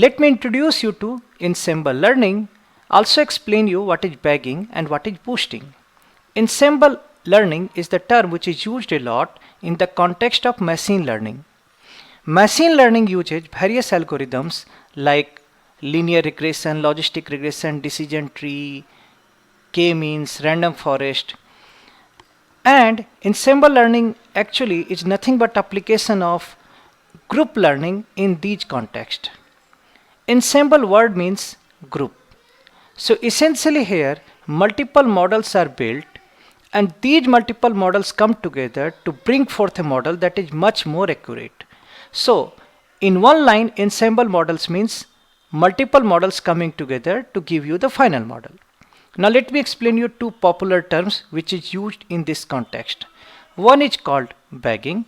Let me introduce you to ensemble learning, also explain you what is bagging and what is boosting. Ensemble learning is the term which is used a lot in the context of machine learning. Machine learning uses various algorithms like linear regression, logistic regression, decision tree, k-means, random forest. And ensemble learning actually is nothing but application of group learning in these contexts. Ensemble word means group. So essentially here multiple models are built and these multiple models come together to bring forth a model that is much more accurate. So in one line, ensemble models means multiple models coming together to give you the final model. Now let me explain you two popular terms which is used in this context. One is called bagging.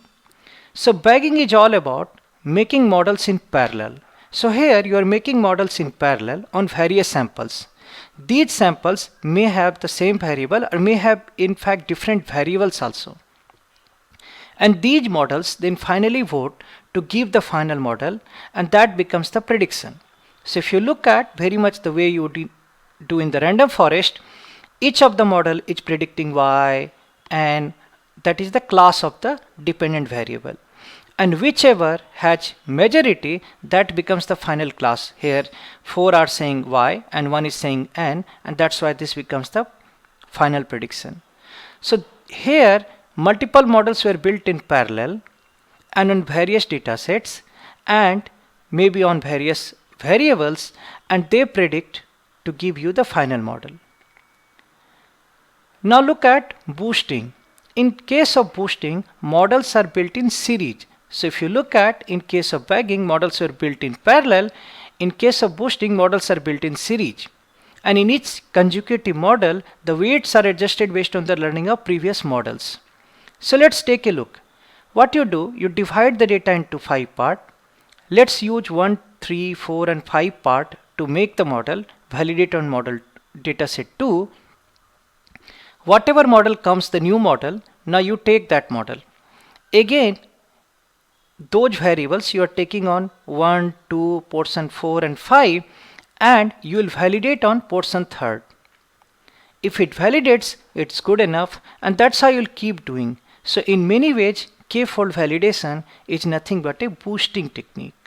So bagging is all about making models in parallel. So here you are making models in parallel on various samples. These samples may have the same variable or may have in fact different variables also. And these models then finally vote to give the final model and that becomes the prediction. So if you look at very much the way you do in the random forest, each of the model is predicting y and that is the class of the dependent variable. And whichever has majority, that becomes the final class. Here 4 are saying y and 1 is saying n, and that's why this becomes the final prediction. So here multiple models were built in parallel and on various data sets and maybe on various variables, and they predict to give you the final model. Now look at boosting. In case of boosting, models are built in series. So if you look at, in case of bagging, models are built in parallel. In case of boosting, models are built in series. And in each consecutive model, the weights are adjusted based on the learning of previous models. So let's take a look. What you do, you divide the data into 5 parts. Let's use 1, 3, 4 and 5 part to make the model, validate on model dataset 2. Whatever model comes, the new model, now you take that model. Again, those variables you are taking on 1, 2, portion 4 and 5 and you will validate on portion 3rd. If it validates, it's good enough and that's how you'll keep doing. So in many ways, k-fold validation is nothing but a boosting technique.